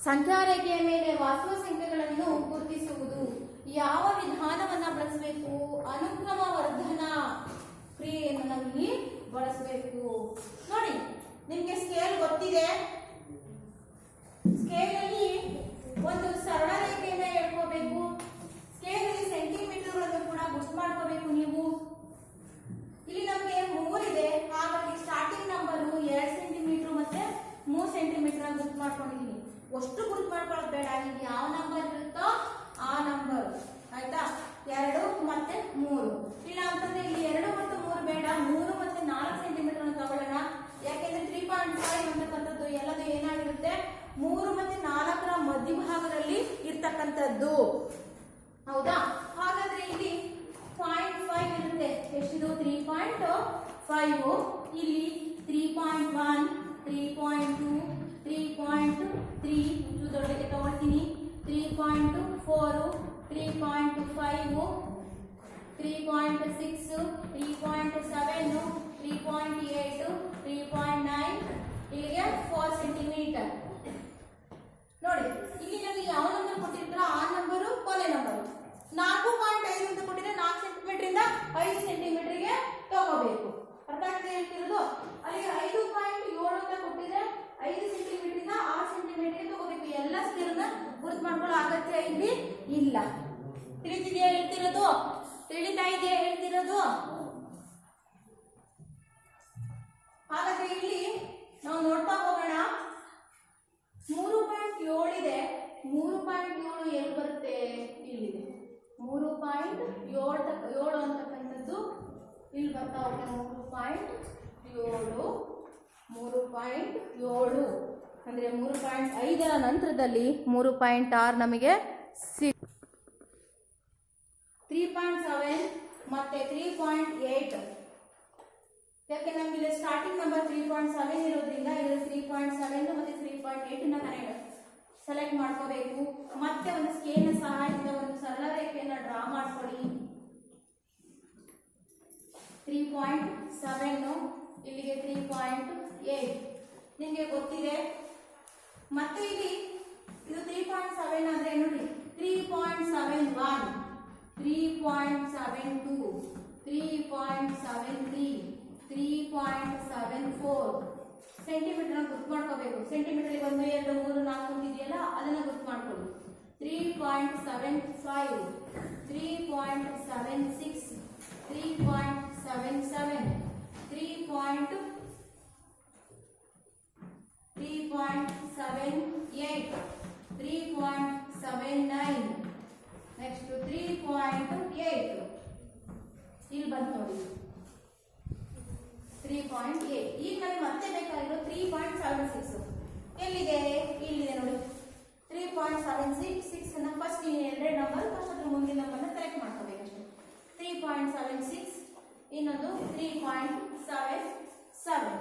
ಸಂಖ್ಯಾ ರೇಖೆಯ ಮೇಲೆ ವಾಸ್ತವ ಸಂಖ್ಯೆಗಳನ್ನು ಗುರುತಿಸುವುದು. ಯಾವ ವಿಧಾನವನ್ನ ಬಳಸಬೇಕು? ಅನುಕ್ರಮ ವರ್ಧನಾ ಕ್ರಿಯೆಯನ್ನು ನಾವಿಲ್ಲಿ ಬಳಸಬೇಕು. ನೋಡಿ, ನಿಮ್ಗೆ ಸ್ಕೇಲ್ ಗೊತ್ತಿದೆ. ಸ್ಕೇಲ್ ಅಲ್ಲಿ ಒಂದು ಸರಳ ರೇಖೆಯನ್ನ ಹೇಳ್ಕೋಬೇಕು. ಸ್ಕೇಲ್ ಅಲ್ಲಿ ಸೆಂಟಿಮೀಟರ್ಗಳನ್ನು ಕೂಡ ಗುರ್ತು ಮಾಡ್ಕೋಬೇಕು. ನೀವು ಇಲ್ಲಿ ನಮಗೆ 3 ಇದೆ, ಹಾಗಾಗಿ ಸ್ಟಾರ್ಟಿಂಗ್ ನಂಬರು 2 ಸೆಂಟಿಮೀಟರ್ ಮತ್ತೆ 3 ಸೆಂಟಿಮೀಟರ್ ಗುರ್ತು ಮಾಡ್ಕೊಂಡಿದ್ದೀನಿ. ಅಷ್ಟು ಗುರ್ತು ಮಾಡ್ಕೊಳ್ಳೋದು ಬೇಡ. ಈಗ ಯಾವ ನಂಬರ್ ಇರುತ್ತೋ ಆ ನಂಬರ್, ಆಯ್ತಾ? 2 ಮತ್ತೆ 3 ಇಲ್ಲ ಅಂತಂದ್ರೆ ಇಲ್ಲಿ 2 ಮತ್ತು 3 ಬೇಡ, 3 ಮತ್ತೆ 4 ಸೆಂಟಿಮೀಟರ್ ಅನ್ನು ತಗೊಳ್ಳೋಣ. ಯಾಕೆಂದ್ರೆ 3.5 ಅಂತಕ್ಕಂಥದ್ದು ಎಲ್ಲದು ಏನಾಗಿರುತ್ತೆ, 3 ಮತ್ತೆ 4ರ ಮಧ್ಯಭಾಗದಲ್ಲಿ ಇರ್ತಕ್ಕಂಥದ್ದು, ಹೌದಾ? ಹಾಗಾದ್ರೆ ಇಲ್ಲಿ 0.5 ಇರುತ್ತೆ. ಎಷ್ಟಿದು? 3.5. ಇಲ್ಲಿ 3.1, 3.2, 3.3 ದೊಡ್ಡಕ್ಕೆ ತಗೊಳ್ತೀನಿ. 3.4, 3.5, 3.6, 3.7, 3.8, 3.9, ಇಲ್ಲಿಗೆ 4 ಸೆಂಟಿಮೀಟರ್. ನೋಡಿ, ಇಲ್ಲಿ ನಮಗೆ ಯಾವ ನಂಬರ್ ಕೊಟ್ಟಿರ್ತಾರೋ ಆ ನಂಬರು ಕೊನೆ ನಂಬರು. 4.5 ಅಂತ ಕೊಟ್ಟಿದ್ರೆ 4 ಸೆಂಟಿಮೀಟರ್ ಇಂದ 5 ಸೆಂಟಿಮೀಟರ್ಗೆ ತಗೋಬೇಕು. ಅರ್ಥ ಆಗ್ತದೆ ಹೇಳ್ತಿರೋದು? ಅಲ್ಲಿ 5.7 ಅಂತ ಕೊಟ್ಟಿದ್ರೆ 5 ಸೆಂಟಿಮೀಟರ್ ಇಂದ 6 ಸೆಂಟಿಮೀಟರ್ಗೆ ತಗೋಬೇಕು. ಎಲ್ಲ ಸ್ಕೇಲ್ನ ಗುರುತು ಮಾಡ್ಕೊಳ್ಳೋ ಅಗತ್ಯ ಇಲ್ಲಿ ಇಲ್ಲ. ತಿಳಿತಿದೆಯಾ ಹೇಳ್ತಿರೋದು? ತಿಳಿತಾ ಇದೆಯಾ ಹೇಳ್ತಿರೋದು? ಹಾಗಾದ್ರೆ ಇಲ್ಲಿ ನಾವು ನೋಡ್ತಾ ಹೋಗೋಣ. 3.7 ಇದೆ. 3.7 ಎಲ್ಲಿ ಬರುತ್ತೆ? ಇಲ್ಲಿದೆ. 3.7 ಅಂತಕ್ಕಂಥದ್ದು ಇಲ್ಲಿ ಬರ್ತಾ ಹೋಗುತ್ತೆ. 3.7 ಅಂದ್ರೆ 3.5ರ ನಂತರದಲ್ಲಿ 3.6 ನಮಗೆ 3.7 ಮತ್ತೆ 3.8. ಯಾಕೆ ನಮ್ಗೆ ಇಲ್ಲಿ ಸ್ಟಾರ್ಟಿಂಗ್ ನಂಬರ್ 3.7 ಇರೋದ್ರಿಂದ ಇಲ್ಲಿ 3.7 ಮತ್ತೆ 3.8 ನ ಸೆಲೆಕ್ಟ್ ಮಾಡ್ಕೋಬೇಕು. ಮತ್ತೆ ಒಂದು ಸ್ಕೇಲ್ ಸಹಾಯದಿಂದ ಒಂದು ಸರಳ ರೇಖೆಯನ್ನು ಡ್ರಾ ಮಾಡ್ಕೊಳ್ಳಿ. 3.7 ಇಲ್ಲಿಗೆ 3.8 ನಿಮಗೆ ಗೊತ್ತಿದೆ. ಮತ್ತೆ ಇಲ್ಲಿ ಇದು 3.7 ಅಂದ್ರೆ ನೋಡಿ 3.71, 3.72, 3.73, 3.74 ಸೆಂಟಿಮೀಟರ್ ಗುರ್ತು ಮಾಡ್ಕೋಬೇಕು. ಸೆಂಟಿಮೀಟರ್ 1, 2, 3, 4 ಇದೆಯಲ್ಲ ಅದನ್ನ ಗುರ್ತು ಮಾಡ್ಕೊಳ್ಳಿ. 3.75, 3.76, 3.77, 3.78, next 3.8 ಇಲ್ಲಿ ಬಂತು ನೋಡಿ 3.8. ಈಗ ನಮಗೆ ಮತ್ತೆ ಬೇಕಾಗಿರೋ 3.76 ಎಲ್ಲಿದೆ? ಇಲ್ಲಿದೆ ನೋಡಿ. 3.76 ಅನ್ನ ಫಸ್ಟ್ ಎರಡು ನಂಬರ್ ಫಸ್ಟ್ ಅದ್ರ ಮುಂದಿನ ನಂಬರ್ನ ಸೆಲೆಕ್ಟ್ ಮಾಡ್ಕೋಬೇಕಷ್ಟೇ. 3.76 ಇನ್ನೊಂದು 3.77.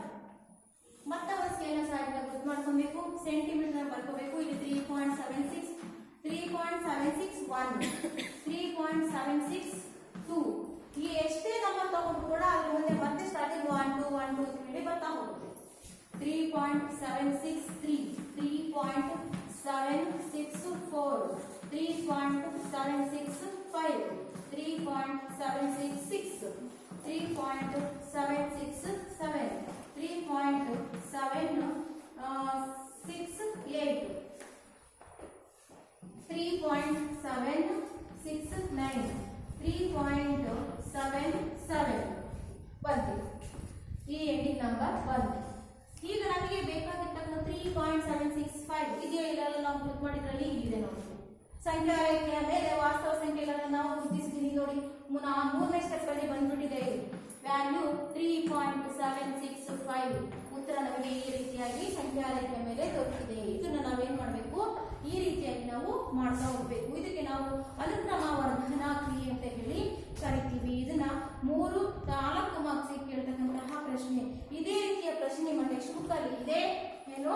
ಮತ್ತೆ ಒಂದು ಸ್ಕೇಲ್ ಸಹಾಯದಿಂದ ಗುರ್ತು ಮಾಡ್ಕೊಬೇಕು. ಸೆಂಟಿಮೀಟರ್ ಬರ್ಕೋಬೇಕು. ಇಲ್ಲಿ 3.76, 3.761, 3.762 ಈ ಎಷ್ಟೇ ನಂಬರ್ ತಗೊಂಡು ಕೂಡ ಅದ್ರ ಮುಂದೆ ಮತ್ತೆ ಸ್ಟಾರ್ಟಿಂಗ್ 1 2 1 2 ಅಂತ ಹೇಳಿ ಬರ್ತಾ ಹೋಗುತ್ತೆ. 3.763, 3.764, 3.765, 3.766, 3.767, 3.768, 3.769, 3.77 ಬಂತು. ಈ ಎಂಡಿಂಗ್ ನಂಬರ್ ಬಂತು. ಈಗ ನಮಗೆ ಬೇಕಾಗಿರ್ತಕ್ಕಂಥ 3.765 ಇದೆಯಾ ಇಲ್ಲಲ್ಲ ನಾವು ಕ್ಲಿಕ್ ಮಾಡಿದ್ರಲ್ಲಿ ಇಲ್ಲಿದೆ ನೋಡಿ. ಸಂಖ್ಯಾ ರೇಖೆಯ ಮೇಲೆ ವಾಸ್ತವ ಸಂಖ್ಯೆಗಳನ್ನು ನಾವು ಗುರುತಿಸಿದೀನಿ ನೋಡಿ. ಮೂರನೇ ಸ್ಟೆಪ್ ಅಲ್ಲಿ ಬಂದ್ಬಿಟ್ಟಿದೆ ವ್ಯಾಲ್ಯೂ 3.765. ಉತ್ತರ ನಮಗೆ ಈ ರೀತಿಯಾಗಿ ಸಂಖ್ಯಾ ರೇಖೆಯ ಮೇಲೆ ದೊರಕಿದೆ. ಇದನ್ನ ನಾವೇನ್ ಮಾಡಬೇಕು? ಈ ರೀತಿಯಾಗಿ ನಾವು ಮಾಡ್ತಾ ಹೋಗ್ಬೇಕು. ಇದಕ್ಕೆ ನಾವು ಅನುಕ್ರಮ ವರ್ಧನಾ ಕ್ರಿಯೆ ಅಂತ ಹೇಳಿ ಕರಿತೀವಿ. ಇದನ್ನ 3-4 ಮಾರ್ಕ್ಸ್ ಕೇಳ್ತಕ್ಕಂತಹ ಪ್ರಶ್ನೆ. ಇದೇ ರೀತಿಯ ಪ್ರಶ್ನೆ ನಿಮ್ಮ ಟೆಕ್ಸ್ಟ್ ಬುಕ್ ಅಲ್ಲಿ ಇದೆ. ಏನು?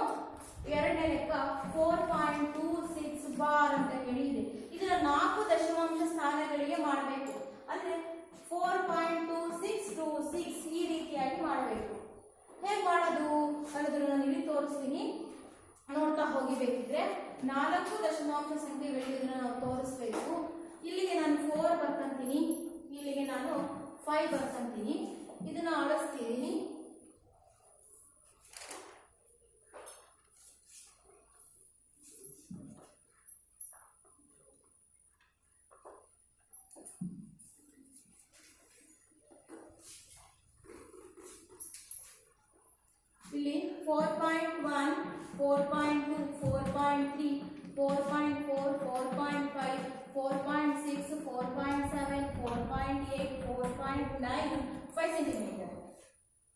ಎರಡನೇ ಲೆಕ್ಕ 4.26 ಬಾರ್ ಅಂತ ಹೇಳಿ ಇದೆ. ಇದನ್ನ 4 ದಶಮಾಂಶ ಸ್ಥಾನಗಳಿಗೆ ಮಾಡಬೇಕು. ಅಂದ್ರೆ 4.2626 ಈ ರೀತಿಯಾಗಿ ಮಾಡಬೇಕು. ಹೇಗೆ ಮಾಡೋದು ಅನ್ನೋದನ್ನ ನಾನು ಇಲ್ಲಿ ತೋರಿಸ್ತೀನಿ, ನೋಡ್ತಾ ಹೋಗಿಬೇಕಿದ್ರೆ 4 ದಶಮಾಂಶ ಸಂಖ್ಯೆಗಳಿಗೆ ಇದನ್ನ ನಾವು ತೋರಿಸ್ಬೇಕು. ಇಲ್ಲಿಗೆ ನಾನು 4 ಬರ್ಕೊಂತೀನಿ, ಇಲ್ಲಿಗೆ ನಾನು 5 ಬರ್ಕೊಂತೀನಿ. ಇದನ್ನ ಅಳಿಸ್ತೀನಿ. ಇಲ್ಲಿ 4.1, 4.2, 4.3, 4.4, 4.5, 4.6, 4.7, 4.8, 4.9, 5 ಸೆಂಟಿಮೀಟರ್.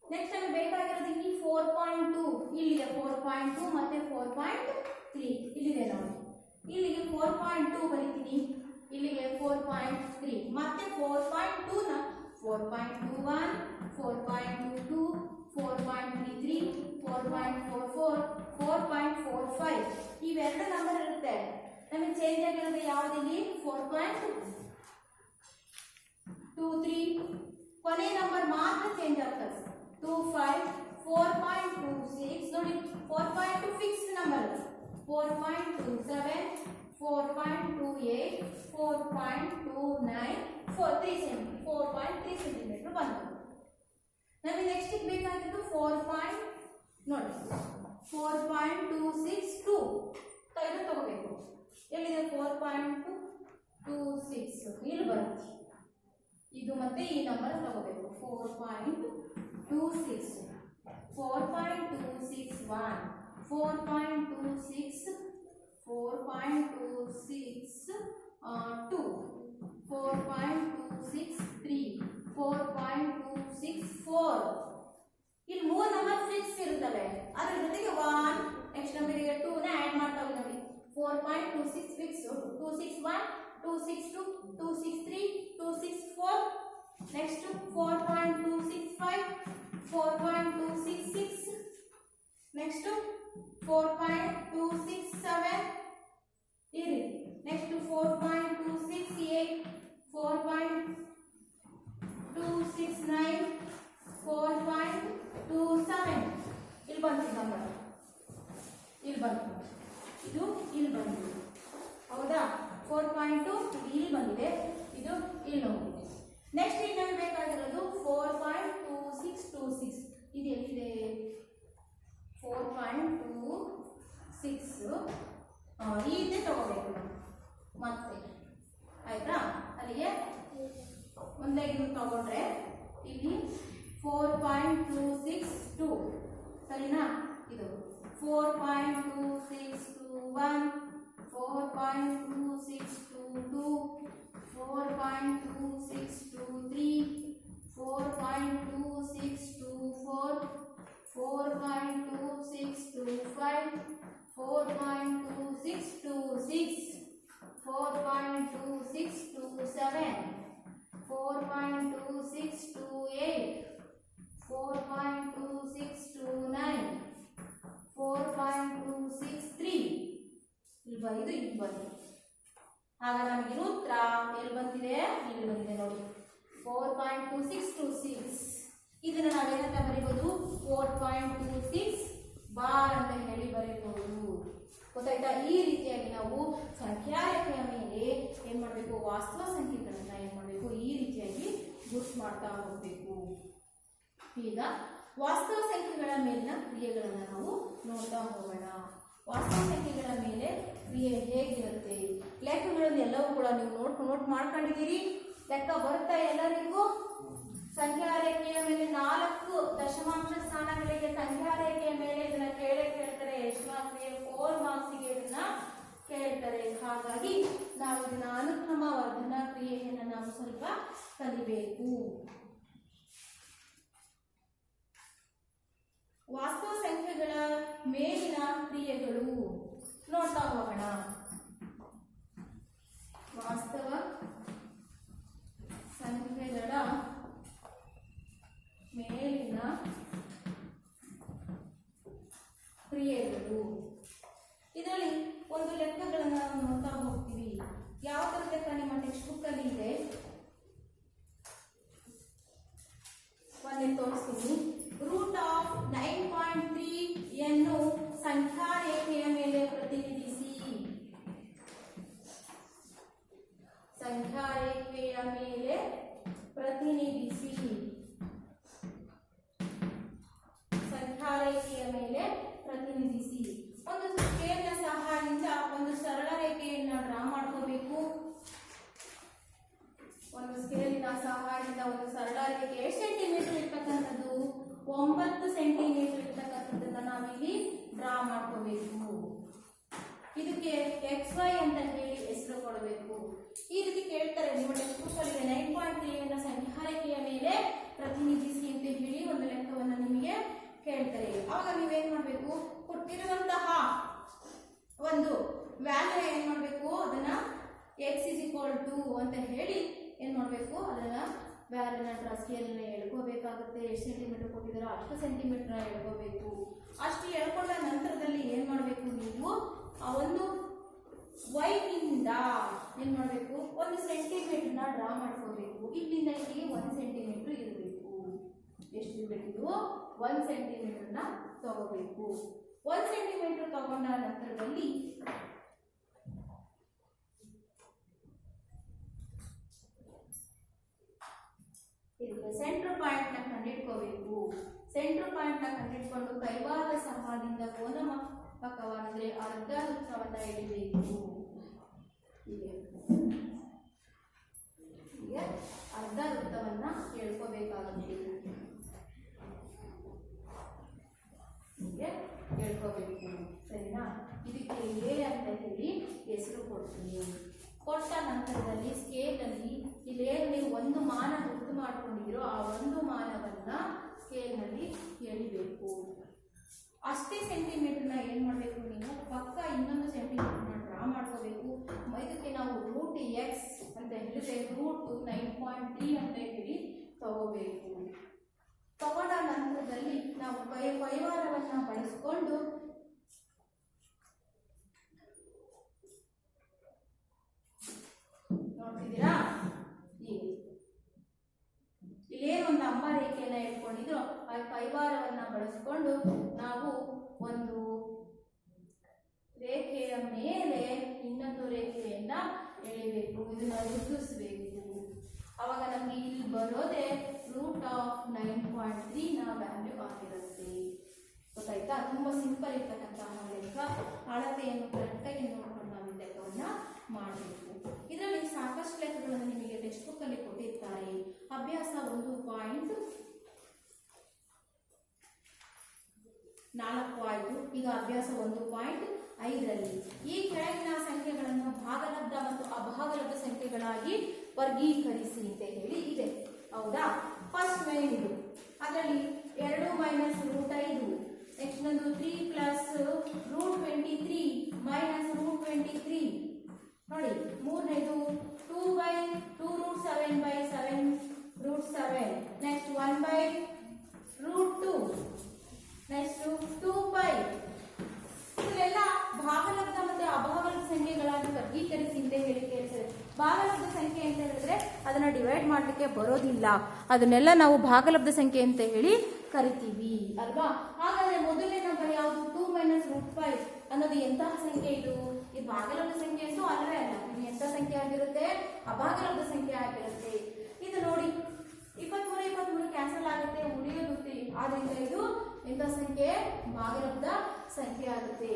ನೆಕ್ಸ್ಟ್ ನಮಗೆ ಬೇಕಾಗಿರೋದು ಇಲ್ಲಿ 4.2, ಇಲ್ಲಿದೆ 4.2 ಮತ್ತೆ 4.3 ಇಲ್ಲಿದೆ ನೋಡಿ. ಇಲ್ಲಿಗೆ 4.2 ಬರೀತೀನಿ, ಇಲ್ಲಿಗೆ 4.3 ಮತ್ತೆ 4.2 ನ 4.21, 4.22, 4.33, 4.44, 4.45 ಇವೆರಡು ನಂಬರ್ ಇರುತ್ತೆ. ನಮಗೆ ಚೇಂಜ್ ಆಗಿರೋದು ಯಾವುದಿಲ್ಲಿ 4.23, ಕೊನೆ ನಂಬರ್ ಮಾತ್ರ ಚೇಂಜ್ ಆಗ್ತದೆ. 25, 4.26 ನೋಡಿ, 4.2 ಫಿಕ್ಸ್ ನಂಬರ್, 4.27, 4.28, 4.29, 4.3 ಸೆಂಟಿಮೀಟರ್ ಬಂತು. ನಮಗೆ ನೆಕ್ಸ್ಟ್ ಬೇಕಾಗಿದ್ದು 4. ನೋಡಿ 4.262 ಇದು ತಗೋಬೇಕು. ಎಲ್ಲಿದೆ 4.226 ಇಲ್ಲಿ ಬರುತ್ತೆ. ಇದು ಮತ್ತೆ ಈ ನಂಬರ್ ತಗೋಬೇಕು. 4.26, 4.261, 4.26, 4.262, 4.263, 4.264 ಇಲ್ಲಿ 3 ನಂಬರ್ ಫಿಕ್ಸ್ ಇರುತ್ತವೆ. ಅದರ ಜೊತೆಗೆ 1 ನೆಕ್ಸ್ಟ್ ನಂಬರಿಗೆ 2 ನ ಆಡ್ ಮಾಡ್ತಾ ಹೋಗ್ತೀವಿ. 4.26 ಫಿಕ್ಸ್, 261, 262, 263, 264, ನೆಕ್ಸ್ಟ್ 4.265, 4.266, ನೆಕ್ಸ್ಟ್ 4.267 ಈ ರೀತಿ. ನೆಕ್ಸ್ಟ್ 4.268, 4.269, 4.27 ಇಲ್ಲಿ ಬಂತು ನಂಬರ್, ಇಲ್ಲಿ ಬಂತು, ಇದು ಇಲ್ಲಿ ಬಂದಿದೆ, ಹೌದಾ? 4.2 ಇಲ್ಲಿ ಬಂದಿದೆ, ಇದು ಇಲ್ಲಿ ಹೋಗಿದೆ. ನೆಕ್ಸ್ಟ್ ಈಗ ನಮಗೆ ಬೇಕಾಗಿರೋದು 4.2626 ಇದು ಎಲ್ಲಿದೆ? 4.26 ಇದೆ ತಗೋಬೇಕು ಮತ್ತೆ, ಆಯ್ತಾ? ಅಲ್ಲಿಗೆ ಒಂದೇ ಇದು ತಗೊಂಡ್ರೆ ಇಲ್ಲಿ 4.262 ಸರಿನಾ? ಇದು 4.2621, 4.2622, 4.2623, 4.2624, 4.2625, 4.2626, 4.2627, 4.2628, 4.2629, 4.263 ಇಲ್ಲಿ ಬಂದಿದ್ದು ಇಲ್ಲಿ ಬಂದಿದೆ. ಆಗ ನಮಗೆ ಉತ್ತರ ಎಲ್ಲಿ ಬಂದಿದೆ? ಇಲ್ಲಿ ಬಂದಿದೆ ನೋಡಿ, 4.2626. ಇದನ್ನ ನಾವೇನಂತ ಬರೀಬಹುದು? 4.26 ಬಾರ್ ಅಂತ ಹೇಳಿ ಬರೀಬಹುದು. ಗೊತ್ತಾಯ್ತಾ? ಈ ರೀತಿಯಾಗಿ ನಾವು ಸಂಖ್ಯಾ ರೇಖೆಯ ಮೇಲೆ ಏನ್ ಮಾಡಬೇಕು? ವಾಸ್ತವ ಸಂಖ್ಯೆಗಳನ್ನ ಏನ್ ಮಾಡಬೇಕು? ಈ ರೀತಿಯಾಗಿ ಗುರ್ತು ಮಾಡ್ತಾ ಹೋಗ್ಬೇಕು. ಈಗ ವಾಸ್ತವ ಸಂಖ್ಯೆಗಳ ಮೇಲಿನ ಕ್ರಿಯೆಗಳನ್ನ ನಾವು ನೋಡ್ತಾ ಹೋಗೋಣ. ವಾಸ್ತವ ಸಂಖ್ಯೆಗಳ ಮೇಲೆ ಕ್ರಿಯೆ ಹೇಗಿರುತ್ತೆ? ಲೆಕ್ಕಗಳಲ್ಲಿ ಎಲ್ಲವೂ ಕೂಡ ನೀವು ನೋಟ್ ಮಾಡ್ಕೊಂಡಿದ್ದೀರಿ. ಲೆಕ್ಕ ಬರುತ್ತಾ ಎಲ್ಲರಿಗೂ? ಸಂಖ್ಯಾ ರೇಖೆಯ ಮೇಲೆ 4 ದಶಮಾಂಶ ಸ್ಥಾನಗಳಿಗೆ ಸಂಖ್ಯಾ ರೇಖೆಯ ಮೇಲೆ ಇದನ್ನ ಕೇಳ್ತಾರೆ. ಎಷ್ಟು ಮಾರ್ಕ್ಸ್ಗೆ? 4 ಮಾರ್ಕ್ಸ್ಗೆ ಇದನ್ನ ಕೇಳ್ತಾರೆ. ಹಾಗಾಗಿ ನಾವು ಇದನ್ನ ಅನುಕ್ರಮ ವರ್ಧನ ಕ್ರಿಯೆಯನ್ನು ನಾವು ಸ್ವಲ್ಪ ಕಲಿಬೇಕು. ವಾಸ್ತವ ಸಂಖ್ಯೆಗಳ ಮೇಲಿನ ಕ್ರಿಯೆಗಳು ನೋಡ್ತಾ ಹೋಗೋಣ. ವಾಸ್ತವ ಸಂಖ್ಯೆಗಳ ಮೇಲಿನ ಕ್ರಿಯೆಗಳು. ಇದರಲ್ಲಿ ಒಂದು ಲೆಕ್ಕಗಳನ್ನ ನಾವು ನೋಡ್ತಾ ಹೋಗ್ತೀವಿ. ಯಾವ ತರ ಲೆಕ್ಕ ನಿಮ್ಮ ಟೆಕ್ಸ್ಟ್ ಬುಕ್ ಅಲ್ಲಿ ಇದೆ? ಒಂದೇ ತೋರಿಸ್ತೀನಿ. ರೂಟ್ ಆಫ್ 9.3 ಯನ್ನು ಸಂಖ್ಯಾ ರೇಖೆಯ ಮೇಲೆ ಪ್ರತಿನಿಧಿಸಿ. ಒಂದು ಸ್ಕೇಲ್ನ ಸಹಾಯದಿಂದ ಒಂದು ಸರಳ ರೇಖೆಯನ್ನು ಡ್ರಾ ಮಾಡ್ಕೋಬೇಕು. ಒಂದು ಸ್ಕೇಲಿನ ಸಹಾಯದಿಂದ ಒಂದು ಸರಳ ರೇಖೆ ಎಷ್ಟು ಸೆಂಟಿಮೀಟರ್ ಇರ್ತಕ್ಕಂಥದ್ದು? 9 ಸೆಂಟಿಮೀಟರ್ ಇರ್ತಕ್ಕಂಥದ್ದನ್ನ ನಾವಿಲ್ಲಿ ಡ್ರಾ ಮಾಡ್ಕೋಬೇಕು. ಇದಕ್ಕೆ XY ಅಂತ ಹೇಳಿ ಹೆಸರು ಕೊಡಬೇಕು. ಈ ರೀತಿ ಕೇಳ್ತಾರೆ ನಿಮ್ಮ ಟೆಕ್ಸ್ಟ್ ಬುಕ್ ಅಲ್ಲಿ 9.3 ಅನ್ನ ಸಂಖ್ಯಾ ರೇಖೆಯ ಮೇಲೆ ಪ್ರತಿನಿಧಿಸಿ ಅಂತ ಹೇಳಿ ಒಂದು ಲೆಕ್ಕವನ್ನು ನಿಮಗೆ ಕೇಳ್ತಾರೆ. ಆವಾಗ ನೀವೇನ್ ಮಾಡಬೇಕು? ಕೊಟ್ಟಿರುವಂತಹ ಒಂದು ವ್ಯಾಲ್ಯೂ ಏನ್ ಮಾಡಬೇಕು? ಅದನ್ನ x ಅಂತ ಹೇಳಿ ಏನ್ ಮಾಡಬೇಕು? ಅದನ್ನ ವ್ಯಾಲ್ಯೂನ ಸ್ಕೇಲ್ ಎಳ್ಕೋಬೇಕಾಗುತ್ತೆ. ಎಷ್ಟು ಸೆಂಟಿಮೀಟರ್ ಕೊಟ್ಟಿದಾರೋ ಅಷ್ಟು ಸೆಂಟಿಮೀಟರ್ ಎಳ್ಕೋಬೇಕು. ಅಷ್ಟು ಎಳ್ಕೊಂಡ ನಂತರದಲ್ಲಿ ಏನ್ ಮಾಡಬೇಕು? ನೀವು ಆ ಒಂದು y ಇಂದ ಏನ್ ಮಾಡಬೇಕು? 1 ಸೆಂಟಿಮೀಟರ್ನ ಡ್ರಾ ಮಾಡ್ಕೋಬೇಕು. ಇಲ್ಲಿಂದ ಇಲ್ಲಿಗೆ 1 ಸೆಂಟಿಮೀಟರ್ ಇರಬೇಕು. ಎಷ್ಟು ಇರಬೇಕು? 1 ಸೆಂಟಿಮೀಟರ್ನ ತಗೋಬೇಕು. 1 ಸೆಂಟಿಮೀಟರ್ ತಗೊಂಡ ನಂತರದಲ್ಲಿ ಇದಕ್ಕೆ ಸೆಂಟರ್ ಪಾಯಿಂಟ್ ನ ಕಂಡುಹಿಡ್ಕೋಬೇಕು. ಸೆಂಟರ್ ಪಾಯಿಂಟ್ ನ ಕಂಡುಹಿಡ್ಕೊಂಡು ಕೈವಾರದ ಸಹಾಯದಿಂದ ಕೋನಮಾಪಕವಾದರೆ ಅರ್ಧ ವೃತ್ತವನ್ನ ಎಳಿಬೇಕು. ಹೀಗೆ ಅರ್ಧ ವೃತ್ತವನ್ನ ಎಳ್ಕೋಬೇಕಾಗುತ್ತೆ. ಹೀಗೆ ಎಳ್ಕೋಬೇಕು. ಸರಿನಾ? ಇದಕ್ಕೆ ಎ ಅಂತ ಹೇಳಿ ಹೆಸರು ಕೊಡ್ತೀನಿ. ಕೊಟ್ಟ ನಂತರದಲ್ಲಿ ಸ್ಕೇಲ್ ಅಲ್ಲಿ ಇಲ್ಲೇನು ನೀವು ಒಂದು ಮಾನ ಗುರ್ತು ಮಾಡ್ಕೊಂಡಿದ್ದೀರೋ ಆ ಒಂದು ಮಾನವನ್ನ ಸ್ಕೇಲ್ ನಲ್ಲಿ ಎಳಿಬೇಕು. ಅಷ್ಟೇ ಸೆಂಟಿಮೀಟರ್ನ ಏನ್ ಮಾಡಬೇಕು? ನೀವು ಪಕ್ಕ ಇನ್ನೊಂದು ಸೆಂಟಿಮೀಟರ್ನ ಡ್ರಾ ಮಾಡ್ಕೋಬೇಕು. ಇದಕ್ಕೆ ನಾವು √x ಅಂತ ಹೇಳಿದ್ರೆ √9.3 ಅಂತ ಹೇಳಿ ತಗೋಬೇಕು. ತಗೊಂಡ ನಂತರದಲ್ಲಿ ನಾವು ಕೈವಾರವನ್ನ ಬಳಸಿಕೊಂಡು ನೋಡ್ತಿದ್ದೀರಾ? ಇಲ್ಲೇನು ಒಂದು ಅಂಬ ರೇಖೆಯನ್ನ ಇಟ್ಕೊಂಡಿದ್ರು ಆ ಕೈವಾರವನ್ನ ಬಳಸಿಕೊಂಡು ನಾವು ಒಂದು ರೇಖೆಯ ಮೇಲೆ ಇನ್ನೊಂದು ರೇಖೆಯನ್ನ ಎಳಿಬೇಕು. ಇದನ್ನ ವೃದ್ಧಿಸಬೇಕು. ಅವಾಗ ನಮ್ಗೆ ಇಲ್ಲಿ ಬರೋದೇ √9.3 ನ ವ್ಯಾಲ್ಯೂ ಆಗಿರುತ್ತೆ. ಗೊತ್ತಾಯ್ತಾ? ತುಂಬಾ ಸಿಂಪಲ್ ಇರ್ತಕ್ಕಂತಹ ಲೆಕ್ಕ. ಅಳತೆಯನ್ನು ಕರೆಕ್ಟಾಗಿ ನೋಡ್ಕೊಂಡು ನಾವು ಲೆಕ್ಕವನ್ನ ಮಾಡಬೇಕು. ಇದರಲ್ಲಿ ಸಾಕಷ್ಟು ಲೆಕ್ಕಗಳನ್ನು ನಿಮಗೆ ಟೆಕ್ಸ್ಟ್ ಬುಕ್ ಅಲ್ಲಿ ಕೊಟ್ಟಿರ್ತಾರೆ. ಅಭ್ಯಾಸ 1.4. ಈಗ ಅಭ್ಯಾಸ 1.5ರಲ್ಲಿ ಈ ಕೆಳಗಿನ ಸಂಖ್ಯೆಗಳನ್ನು ಭಾಗಲಬ್ಧ ಮತ್ತು ಅಭಾಗಲಬ್ಧ ಸಂಖ್ಯೆಗಳಾಗಿ ವರ್ಗೀಕರಿಸಿ ಅಂತ ಹೇಳಿ ಇದೆ. ಹೌದಾ? ಫಸ್ಟ್ ಮೇನ್ ಇದು. ಅದರಲ್ಲಿ 2 - √5. ನೆಕ್ಸ್ಟ್ ಒಂದು 3 + √23 - √23. ನೋಡಿ, ಮೂರನೇದು 2/2√7/7 √7. ನೆಕ್ಸ್ಟ್ 1/√2. ನೆಕ್ಸ್ಟ್ 2π. ಇದೆಲ್ಲ ಭಾಗಲಬ್ಧ ಮತ್ತೆ ಅಭಾಗಲಬ್ಧ ಸಂಖ್ಯೆಗಳಾಗಿ ವರ್ಗೀಕರಿಸಿ ಅಂತ ಹೇಳಿ ಕೇಳ್ತಾರೆ. ಭಾಗಲಬ್ಧ ಸಂಖ್ಯೆ ಅಂತ ಹೇಳಿದ್ರೆ ಅದನ್ನ ಡಿವೈಡ್ ಮಾಡ್ಲಿಕ್ಕೆ ಬರೋದಿಲ್ಲ. ಅದನ್ನೆಲ್ಲ ನಾವು ಭಾಗಲಬ್ಧ ಸಂಖ್ಯೆ ಅಂತ ಹೇಳಿ ಕರಿತೀವಿ ಅಲ್ವಾ? ಹಾಗಾದ್ರೆ ಮೊದಲನೇ ನಂಬರ್ ಯಾವುದು? 2 - √5 ಅನ್ನೋದು ಎಂತಹ ಸಂಖ್ಯೆ? ಇದು ಭಾಗಲಬ್ಧ ಸಂಖ್ಯೆ ಅಂತೂ ಅಲ್ಲವೇ ಅಲ್ಲ. ಇದು ಎಂತ ಸಂಖ್ಯೆ ಆಗಿರುತ್ತೆ? ಅಭಾಗಲಬ್ಧ ಸಂಖ್ಯೆ ಆಗಿರುತ್ತೆ. ಇದು ನೋಡಿ, 23 ಕ್ಯಾನ್ಸಲ್ ಆಗುತ್ತೆ, ಉಳಿಯೋದು ಆದ್ರಿಂದ ಇದು ಎಂತ ಸಂಖ್ಯೆ? ಭಾಗಲಬ್ಧ ಸಂಖ್ಯೆ ಆಗುತ್ತೆ.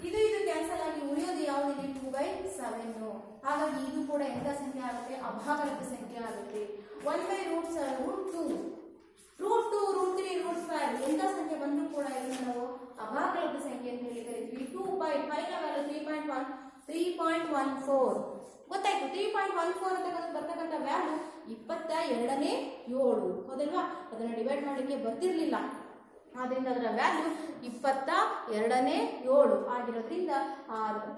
ಇದು ಕ್ಯಾನ್ಸಲ್ ಆಗಿ ಉಳಿಯೋದು ಯಾವುದು? 2/7. ಹಾಗಾಗಿ ಇದು ಕೂಡ ಎಂತ ಸಂಖ್ಯೆ ಆಗುತ್ತೆ? ಅಭಾಗಲಬ್ಧ ಸಂಖ್ಯೆ ಆಗುತ್ತೆ. 1/√2, √2, √3, √5 ಎಂತ ಸಂಖ್ಯೆ ಬಂದರೂ ಕೂಡ ಇದನ್ನು ನಾವು ಅಭಾಗಲಬ್ಧ ಸಂಖ್ಯೆ ಅಂತ ಹೇಳಿ ಕರಿತೀವಿ. 2π ನ ವ್ಯಾಲ್ಯೂ 3.14. ಗೊತ್ತಾಯ್ತು? 3.14 ಅಂತ ಬರ್ತಕ್ಕಂಥ ವ್ಯಾಲ್ಯೂ 22ನೇ 7. ಹೌದಲ್ವಾ? ಅದನ್ನ ಡಿವೈಡ್ ಮಾಡಲಿಕ್ಕೆ ಬರ್ತಿರ್ಲಿಲ್ಲ. ಆದ್ರಿಂದ ಅದರ ವ್ಯಾಲ್ಯೂ 22ನೇ 7 ಆಗಿರೋದ್ರಿಂದ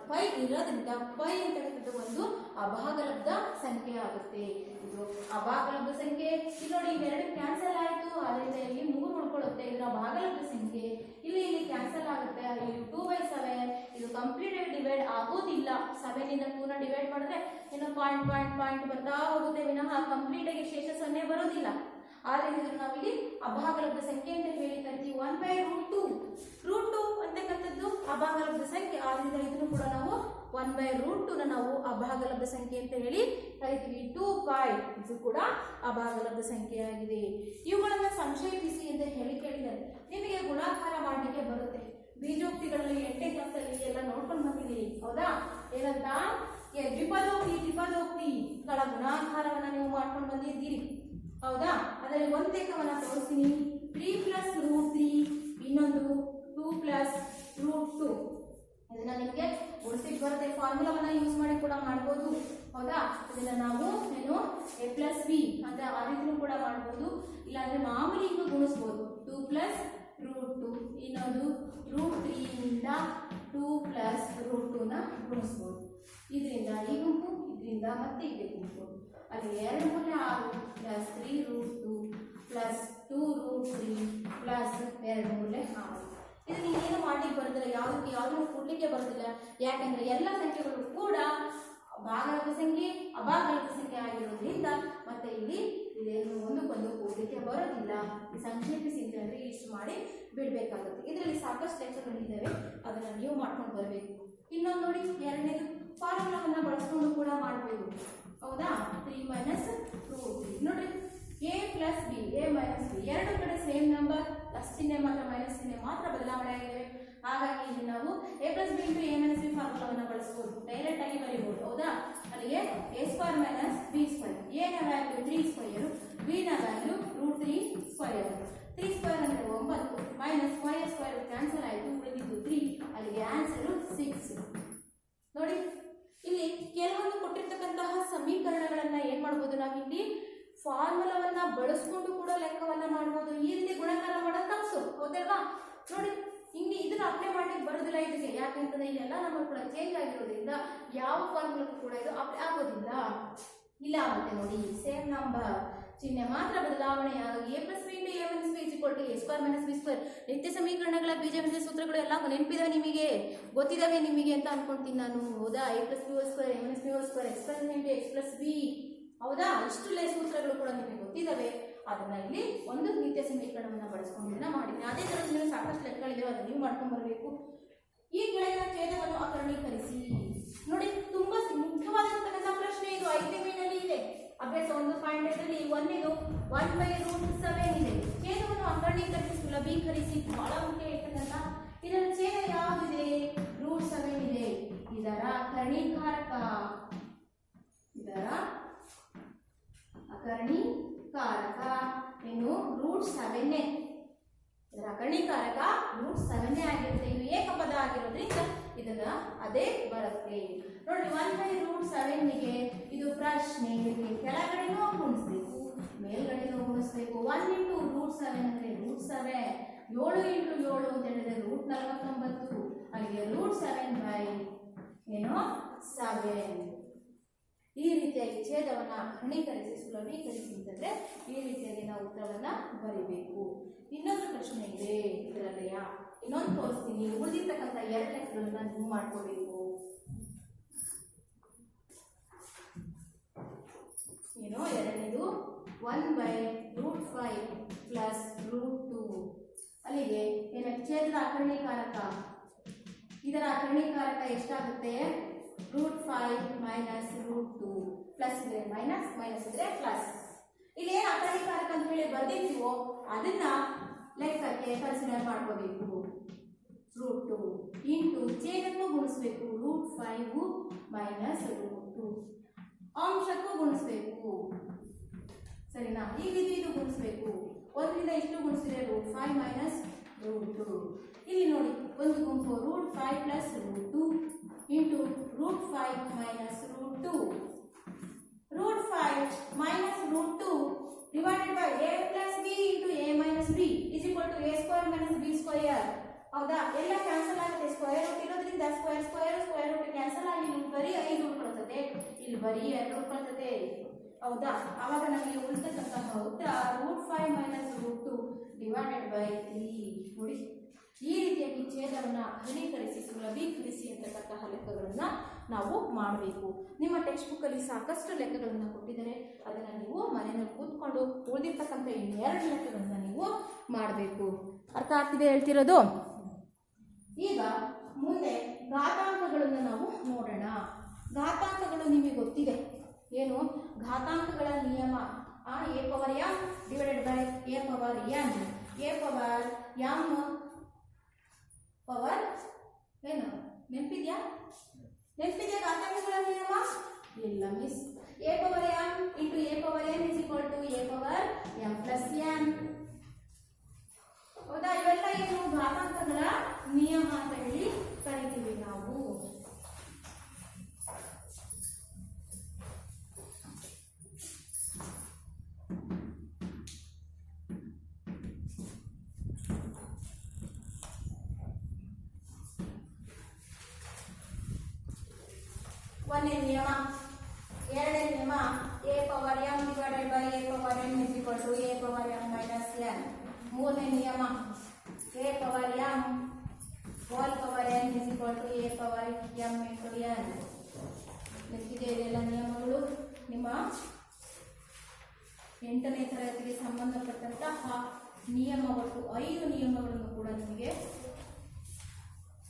ಪೈ ಇರೋದ್ರಿಂದ ಪೈ ಅಂತಕ್ಕಂಥದ್ದು ಒಂದು ಅಭಾಗಲಬ್ಧ ಸಂಖ್ಯೆ ಆಗುತ್ತೆ. ಇದು ಅಭಾಗಲಬ್ಧ ಸಂಖ್ಯೆ. ಇಲ್ಲಿ ನೋಡಿ, ಇವೆರಡು ಕ್ಯಾನ್ಸಲ್ ಆಯಿತು, ಅದರಿಂದ ಇಲ್ಲಿ 3 ಉಳ್ಕೊಳ್ಳುತ್ತೆ. ಇದರ ಭಾಗಲಬ್ಧ ಸಂಖ್ಯೆ. ಇಲ್ಲಿ ಕ್ಯಾನ್ಸಲ್ ಆಗುತ್ತೆ. ಇಲ್ಲಿ 2/7. ಇದು ಕಂಪ್ಲೀಟ್ ಡಿವೈಡ್ ಆಗೋದಿಲ್ಲ. 7 ಇಂದ 2ನ ಡಿವೈಡ್ ಮಾಡಿದ್ರೆ ಇನ್ನು ಪಾಯಿಂಟ್ ಬರ್ತಾ ಹೋಗುತ್ತೆ ವಿನಃ ಕಂಪ್ಲೀಟ್ ಆಗಿ ಶೇಷ 0 ಬರೋದಿಲ್ಲ. ಆದ್ರಿಂದ ನಾವಿಲ್ಲಿ ಅಭಾಗಲಬ್ಧ ಸಂಖ್ಯೆ ಅಂತ ಹೇಳಿ ಕರಿತೀವಿ. 1/√2. √2 ಅಂತಕ್ಕಂಥದ್ದು ಅಭಾಗಲಬ್ಧ ಸಂಖ್ಯೆ. ಆದ್ರಿಂದ ಇದನ್ನು ಕೂಡ ನಾವು 1/√2 ನಾವು ಅಭಾಗಲಬ್ಧ ಸಂಖ್ಯೆ ಅಂತ ಹೇಳಿ ಕರಿತೀವಿ. 2π ಇದು ಕೂಡ ಅಭಾಗಲಬ್ಧ ಸಂಖ್ಯೆಯಾಗಿದೆ. ಇವುಗಳನ್ನ ಸಂಕ್ಷೇಪಿಸಿ ಅಂತ ಹೇಳಿ ಕೇಳಿದರೆ ನಿಮಗೆ ಗುಣಾಕಾರ ಮಾಡಲಿಕ್ಕೆ ಬರುತ್ತೆ. ಹೌದಾ? ಏನಂತ ದ್ವಿಪದೋಕ್ತಿಗಳ ಗುಣಾಕಾರವನ್ನ ನೀವು ಮಾಡ್ಕೊಂಡು ಬಂದಿದ್ದೀರಿ. ಹೌದಾ? ಅದರಲ್ಲಿ ಒಂದು ಲೆಕ್ಕವನ್ನ ತೋರಿಸ್ತೀನಿ. 3 + √3, ಇನ್ನೊಂದು 2 + √2. ಇದನ್ನ ನಿಮಗೆ ಗುಣಿಸ್ಲಿಕ್ಕೆ ಬರುತ್ತೆ. ಫಾರ್ಮುಲಾವನ್ನ ಯೂಸ್ ಮಾಡಿ ಕೂಡ ಮಾಡ್ಬೋದು. ಹೌದಾ? ಇದನ್ನ ನಾವು ಏನು a+b ಅಂತ ಆ ರೀತಿನೂ ಕೂಡ ಮಾಡ್ಬೋದು. ಇಲ್ಲಾಂದ್ರೆ ಮಾಮೂಲಿ ಹಿಂಗೂ ಗುಣಿಸ್ಬೋದು. 2 + √2, ಇನ್ನೊಂದು √3 ಇಂದ 2 + √2 ನ ಗುಣಿಸ್ಬೋದು. ಇದರಿಂದ ಈ ಗುಂಪು, ಇದರಿಂದ ಮತ್ತೆ ಇದೆ ಗುಂಪು. ಅಲ್ಲಿ 2 ಮೂಲೆ 6 + 3√2 + 2√3 + 2 ಮೂಲೆ 6. ಇದನ್ನ ಏನು ಮಾಡ್ಲಿಕ್ಕೆ ಬರೋದಿಲ್ಲ, ಯಾವ್ದು ಕೂಡ್ಲಿಕ್ಕೆ ಬರೋದಿಲ್ಲ. ಯಾಕಂದ್ರೆ ಎಲ್ಲ ಸಂಖ್ಯೆಗಳು ಕೂಡ ಭಾಗಲಬ್ಧ ಸಂಖ್ಯೆ ಅಭಾಗಲಬ್ಧ ಸಂಖ್ಯೆ ಆಗಿರೋದ್ರಿಂದ ಮತ್ತೆ ಇಲ್ಲಿ ಇದೇನು ಒಂದಕ್ಕೊಂದು ಕೂಡ್ಲಿಕ್ಕೆ ಬರೋದಿಲ್ಲ. ಸಂಕ್ಷೇಪಿಸಿ ಅಂತಂದ್ರೆ ಇಷ್ಟು ಮಾಡಿ ಬಿಡ್ಬೇಕಾಗುತ್ತೆ. ಇದರಲ್ಲಿ ಸಾಕಷ್ಟು ಲೆಕ್ಕಗಳಿದ್ದಾವೆ, ಅದನ್ನ ನೀವು ಮಾಡ್ಕೊಂಡು ಬರಬೇಕು. ಇನ್ನೊಂದು ನೋಡಿ, ಎರಡನೇದು ಫಾರ್ಮುಲಾವನ್ನ ಬಳಸ್ಕೊಂಡು ಕೂಡ ಮಾಡ್ಬೋದು. ಹೌದಾ? 3 - 2 ನೋಡ್ರಿ, a + b, a - b ಎರಡು ಕಡೆ ಸೇಮ್ ನಂಬರ್, ಪ್ಲಸ್ ಚಿಹ್ನೆ ಮಾತ್ರ ಮೈನಸ್ ಚಿಹ್ನೆ ಮಾತ್ರ ಬದಲಾವಣೆ ಆಗಿವೆ. ಹಾಗಾಗಿ ಇಲ್ಲಿ ನಾವು a + b × a - b ಫಾರ್ಮುಲಾವನ್ನ ಬಳಸಬಹುದು, ಡೈರೆಕ್ಟ್ ಆಗಿ ಬರೀಬಹುದು. ಹೌದಾ? ಅಲ್ಲಿಗೆ a² - b², a ನ ವ್ಯಾಲ್ಯೂ 3², b ನ ವ್ಯಾಲ್ಯೂ √3². 3² ಅಂದ್ರೆ 9 -² ಕ್ಯಾನ್ಸಲ್ ಆಯಿತು, ಉಳಿದಿದ್ದು 3. ಅಲ್ಲಿಗೆ ಆನ್ಸರ್ 6. ನೋಡಿ, ಇಲ್ಲಿ ಕೆಲವೊಂದು ಕೊಟ್ಟಿರ್ತಕ್ಕಂತಹ ಸಮೀಕರಣಗಳನ್ನ ಏನ್ ಮಾಡ್ಬೋದು, ನಾವಿಲ್ಲಿ ಫಾರ್ಮುಲಾವನ್ನ ಬಳಸ್ಕೊಂಡು ಕೂಡ ಲೆಕ್ಕವನ್ನ ಮಾಡ್ಬೋದು. ಈ ರೀತಿ ಗುಣಾಕಾರ ಮಾಡೋದು ತಪ್ಸು. ಹೌದಲ್ವಾ? ನೋಡಿ, ಹಿಂಗೆ ಇದನ್ನ ಅಪ್ಲೈ ಮಾಡ್ಲಿಕ್ಕೆ ಬರೋದಿಲ್ಲ ಇದಕ್ಕೆ. ಯಾಕಂತಂದ್ರೆ ಇಲ್ಲೆಲ್ಲ ನಮ್ಮ ಕೂಡ ಚೇಂಜ್ ಆಗಿರೋದ್ರಿಂದ ಯಾವ ಫಾರ್ಮುಲಾಕ್ಕೂ ಕೂಡ ಇದು ಅಪ್ಲೈ ಆಗೋದಿಲ್ಲ. ಇಲ್ಲ ಆಗುತ್ತೆ ನೋಡಿ, ಸೇಮ್ ನಂಬರ್, ಚಿಹ್ನೆ ಮಾತ್ರ ಬದಲಾವಣೆ. ಆಗಿ a + b × a - b a² - b². ನಿತ್ಯ ಸಮೀಕರಣಗಳ ಬೀಜಗಣಿತ ಸೂತ್ರಗಳು ಎಲ್ಲ ನೆನಪಿದಾವೆ ನಿಮಗೆ, ಗೊತ್ತಿದಾವೆ ನಿಮಗೆ ಅಂತ ಅನ್ಕೊಂತೀನಿ ನಾನು. ಹೌದಾ? a + b² a - b², x + b. ಹೌದಾ? ಇಷ್ಟು ಸೂತ್ರಗಳು ಕೂಡ ನಿಮಗೆ ಗೊತ್ತಿದ್ದಾವೆ. ಅದನ್ನ ಇಲ್ಲಿ ಒಂದು ನಿತ್ಯ ಸಮೀಕರಣವನ್ನ ಬಳಸ್ಕೊಂಡು ಇದನ್ನ ಮಾಡಿದ್ದೀನಿ. ಅದೇ ತರ ನೀವು ಸಾಕಷ್ಟು ಲೆಕ್ಕಗಳಿವೆ, ಅದನ್ನ ನೀವು ಮಾಡ್ಕೊಂಡು ಬರಬೇಕು. ಈ ಕೆಳಗಿನ ಛೇದವನ್ನು ಅಕರ್ಣೀಕರಿಸಿ. ನೋಡಿ, ತುಂಬಾ ಮುಖ್ಯವಾದಂತಹ ಪ್ರಶ್ನೆ ಇದು. 5ನೇ ಮೇನಲ್ಲಿ ಇದೆ. ಅಭ್ಯಾಸ 1.5ರಲ್ಲಿ ಒಂದೇದು 1/√7 ಇದೆ. ಛೇದವನ್ನು ಅಕರ್ಣೀಕರಿಸಿ ಸುಲಭೀಕರಿಸಿ, ಬಹಳ ಮುಖ್ಯ ಇರ್ತಕ್ಕಂಥ. ಇದರ ಛೇದ ಯಾವುದಿದೆ? √7 ಇದೆ. ಇದರ ಕರ್ಣೀಕಾರಕ, ಅಕರ್ಣೀಕಾರಕ ಏನು? √7. ಇದರ ಅಕರ್ಣೀಕಾರಕ √7 ಆಗಿರುತ್ತೆ. ಇದು ಏಕಪದ ಆಗಿರೋದ್ರಿಂದ ಇದನ್ನ ಅದೇ ಬರುತ್ತೆ. ನೋಡಿ, 1/√7ಗೆ ಇದು ಪ್ರಶ್ನೆ. ಕೆಳಗಡೆನೂ ಗುಣಿಸ್ಬೇಕು, ಮೇಲ್ಗಡೆನೂ ಗುಣಿಸ್ಬೇಕು. 1 × √7 ಅಂದ್ರೆ √7. 7 × 7 ಅಂತ ಹೇಳಿದ್ರೆ √49. ಅಲ್ಲಿಗೆ √7/7. ಈ ರೀತಿಯಾಗಿ ಛೇದವನ್ನ ಅಕರ್ಣೀಕರಿಸಿ ಸುಲಭೀಕರಿಸಿ ಅಂತಂದ್ರೆ ಈ ರೀತಿಯಾಗಿ ನಾವು ಉತ್ತರವನ್ನ ಬರೀಬೇಕು. ಇನ್ನೊಂದು ಪ್ರಶ್ನೆ ಇದೆ ಇದರಲ್ಲಿಯ, ಇನ್ನೊಂದು ತೋರಿಸ್ತೀನಿ. ಉಳಿದಿರ್ತಕ್ಕಂಥ 2 ಲೆಕ್ಕಗಳನ್ನ ನೀವು ಮಾಡ್ಕೋಬೇಕು. ಎರಡನೇದು 1/√5 + √2. ಅಲ್ಲಿಗೆ ಛೇದದ ಅಕರ್ಣೀಕಾರಕ, ಇದರ ಅಕರ್ಣೀಕಾರಕ ಎಷ್ಟಾಗುತ್ತೆ? √5 - √2 ಪ್ಲಸ್ ಇದ್ರೆ ಮೈನಸ್ ಇದ್ರೆ ಪ್ಲಸ್. ಇಲ್ಲಿ ಏನು ಅಕರ್ಣೀಕಾರಕ ಅಂತ ಹೇಳಿ ಬರ್ದಿರ್ತೀವೋ ಅದನ್ನ ಲೆಕ್ಕಕ್ಕೆ ಕನ್ಸಿಡರ್ ಮಾಡ್ಕೋಬೇಕು. √2 ಇಂಟು ಛೇದಕ್ಕೂ ಗುಣಿಸ್ಬೇಕು, √5 - √2. ಅಂಶಕ್ಕೂ ಗುಣಿಸ್ಬೇಕು, ಸರಿನಾ? ಈಗ ಇದು ಗುಣಿಸ್ಬೇಕು. 1ರಿಂದ ಇಷ್ಟು ಗುಣಿಸಿದ್ರೆ √5 - √2. ಇಲ್ಲಿ ನೋಡಿ, ಒಂದು ಗುಂಪು √5 + √2 into √5 - √2. √5 - √2 divided by a + b into a - b is equal to a² - b². ಹೌದಾ? ಎಲ್ಲ ಕ್ಯಾನ್ಸಲ್ ಆಗುತ್ತೆ. ಸ್ಕ್ವೇರ್ ರೂಟ್ ಇರೋದ್ರಿಂದ ಸ್ಕ್ವೇರ್ ರೂಟ್ ಕ್ಯಾನ್ಸಲ್ ಆಗಿ ಇಲ್ಲಿ ಬರೀ 5 ಉಳ್ಕೊಳ್ತದೆ, ಇಲ್ಲಿ ಬರೀ 2 ಉಳ್ಕೊಳ್ತದೆ. ಹೌದಾ? ಆವಾಗ ನಮಗೆ ಉಳಿತಕ್ಕಂತಹ ಉತ್ತರ √5 - √2 ಡಿವೈಡೆಡ್ ಬೈ 3. ನೋಡಿ, ಈ ರೀತಿಯಾಗಿ ಛೇದವನ್ನು ಅಕರ್ಣೀಕರಿಸಿ ಸುಲಭೀಕರಿಸಿ ಅಂತಕ್ಕಂತಹ ಲೆಕ್ಕಗಳನ್ನ ನಾವು ಮಾಡಬೇಕು. ನಿಮ್ಮ ಟೆಕ್ಸ್ಟ್ ಬುಕ್ ಅಲ್ಲಿ ಸಾಕಷ್ಟು ಲೆಕ್ಕಗಳನ್ನ ಕೊಟ್ಟಿದ್ದಾರೆ. ಅದನ್ನ ನೀವು ಮನೆಯಲ್ಲಿ ಕೂತ್ಕೊಂಡು ಉಳಿದಿರ್ತಕ್ಕಂಥ 2 ಲೆಕ್ಕಗಳನ್ನ ನೀವು ಮಾಡಬೇಕು. ಅರ್ಥ ಆಗ್ತಿದೆ ಹೇಳ್ತಿರೋದು? ಈಗ ಮುಂದೆ ಘಾತಾಂಕಗಳನ್ನು ನಾವು ನೋಡೋಣ. ಘಾತಾಂಕಗಳು ನಿಮಗೆ ಗೊತ್ತಿದೆ. ಏನು? ಘಾತಾಂಕಗಳ ನಿಯಮ a⁴m divided by a⁴n. a⁴m power ಏನು ನೆನಪಿದ್ಯಾ? ನೆನಪಿದೆ ಘಾತಾಂಕಗಳ ನಿಯಮ? ಇಲ್ಲ miss. a power m into a power n is equal to a power m plus n. ಹೌದಾ? ಇವೆಲ್ಲ ಏನು ಘಾತಾಂಕಗಳ ನಿಯಮ ಅಂತ ಹೇಳಿ ಕರಿತೀವಿ ನಾವು. ಒಂದನೇ ನಿಯಮ. ಎರಡನೇ ನಿಯಮ a power m divided by a power n is equal to a power m minus n. ಮೂರನೇ ನಿಯಮ a power m whole power n is equal to a power m into n. ನೆನಪಿದೆ ಇದೆಲ್ಲ ನಿಯಮಗಳು? ನಿಮ್ಮ 8ನೇ ತರಗತಿಗೆ ಸಂಬಂಧಪಟ್ಟಂತಹ ನಿಯಮ, ಒಟ್ಟು 5 ನಿಯಮಗಳನ್ನು ಕೂಡ ನಿಮಗೆ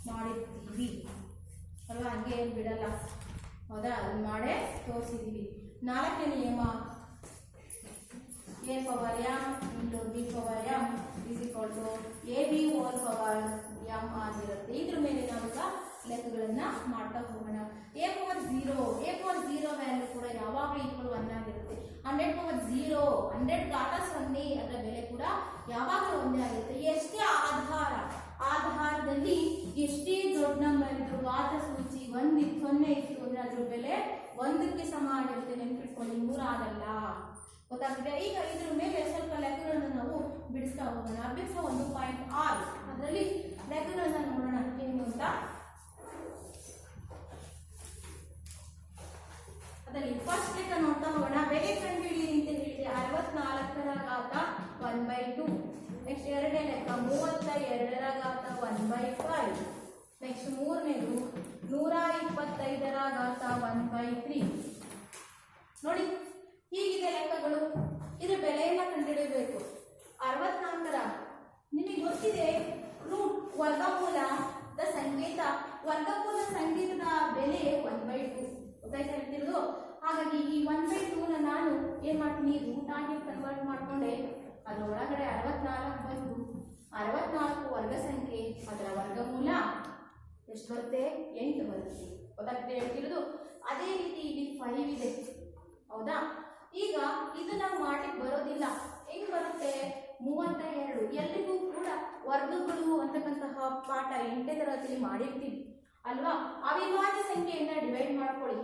ಮಾಡಿರ್ತೀವಿ ಅಲ್ವಾ? ಹಂಗೆ ಏನು ಬಿಡಲ್ಲ, ಹೌದಾ? ಅದು ಮಾಡೇ ತೋರಿಸಿದ್ದೀವಿ. 4ನೇ ನಿಯಮ a power m into b power m is equal to ab whole power m ಆಗಿರುತ್ತೆ. ಇದ್ರ ಮೇಲೆ ನಾವೀಗ ಲೆಕ್ಕಗಳನ್ನ ಮಾಡ್ತಾ ಹೋಗೋಣ. a ಪವರ್ 0 ವ್ಯಾಲ್ಯೂ ಕೂಡ ಯಾವಾಗಲೂ ಈಕ್ವಲ್ 1 ಆಗಿರುತ್ತೆ. 100 ಪವರ್ 0 100 ಘಾತ 0 ಅದರ ಬೆಲೆ ಕೂಡ ಯಾವಾಗಲೂ ಒಂದೇ ಆಗಿರುತ್ತೆ. ಎಷ್ಟೇ ಆಧಾರದಲ್ಲಿ ಎಷ್ಟೇ ದೊಡ್ಡ ನಂಬರ್ ಇದ್ರು ಘಾತ ಸೂಚಿ 0 ಇತ್ತು ಅಂದ್ರೆ ಅದ್ರ ಬೆಲೆ 1ಕ್ಕೆ ಸಮ ಆಗಿರುತ್ತೆ. ನೆನ್ಪಿಟ್ಕೊಳ್ಳಿ, 100 ಆಗಲ್ಲ. ಗೊತ್ತಾಗ್ತದೆ? ಈಗ ಇದ್ರ ಮೇಲೆ ಸ್ವಲ್ಪ ಲೆಕ್ಕಗಳನ್ನ ನಾವು ಬಿಡಿಸ್ತಾ ಹೋಗೋಣ. ಅಭ್ಯಾಸ 1.6 ಅದರಲ್ಲಿ ಲೆಕ್ಕಗಳನ್ನ ನೋಡೋಣ ಏನು ಅಂತ. ಅದರಲ್ಲಿ ಫಸ್ಟ್ ಲೆಕ್ಕ ನೋಡ್ತಾ ಹೋಗೋಣ. ಬೆಲೆ ಕಂಡುಹಿಡಿಯಿರಿ ಅಂತ ಹೇಳಿದ್ರೆ 64ರ ಘಾತ 1/2. ನೆಕ್ಸ್ಟ್ ಎರಡನೇ ಲೆಕ್ಕ 32ರ ಘಾತ 1/5. ನೆಕ್ಸ್ಟ್ ಮೂರನೇದು 125ರ ಘಾತ 1/3. ನೋಡಿ, ಹೀಗಿದೆ ಲೆಕ್ಕಗಳು. ಇದ್ರ ಬೆಲೆಯನ್ನ ಕಂಡುಹಿಡಿಯಬೇಕು. 64ರ ನಿಮಗೆ ಗೊತ್ತಿದೆ ರೂಟ್ ವರ್ಗಮೂಲದ ಸಂಕೇತದ ಬೆಲೆ 1/2. ಗೊತ್ತಾಯ್ತಾ ಹೇಳ್ತಿರೋದು? ಹಾಗಾಗಿ ಈ 1/2ನ ನಾನು ಏನ್ ಮಾಡ್ತೀನಿ, ರೂಟ್ ಆಗಿ ಕನ್ವರ್ಟ್ ಮಾಡ್ಕೊಂಡೆ ಅದರೊಳಗಡೆ 64 ಬಂದು 64 ವರ್ಗ ಸಂಖ್ಯೆ, ಅದರ ವರ್ಗಮೂಲ ಎಷ್ಟು ಬರುತ್ತೆ? 8 ಬರುತ್ತೆ. ಗೊತ್ತಾಗ್ತದೆ ಹೇಳ್ತಿರೋದು? ಅದೇ ರೀತಿ ಇಲ್ಲಿ 5 ಇದೆ, ಹೌದಾ? ಈಗ ಇದು ನಾವು ಮಾಡ್ಲಿಕ್ಕೆ ಬರೋದಿಲ್ಲ. ಹೆಂಗ್ ಬರುತ್ತೆ? 32. ಎಲ್ಲಿಗೂ ಕೂಡ ವರ್ಗಗಳು ಅಂತಕ್ಕಂತಹ ಪಾಠ 8ನೇ ತರಗತಿಯಲ್ಲಿ ಮಾಡಿರ್ತೀವಿ ಅಲ್ವಾ? ಅವಿಭಾಜ್ಯ ಸಂಖ್ಯೆಯಿಂದ ಡಿವೈಡ್ ಮಾಡ್ಕೊಳ್ಳಿ.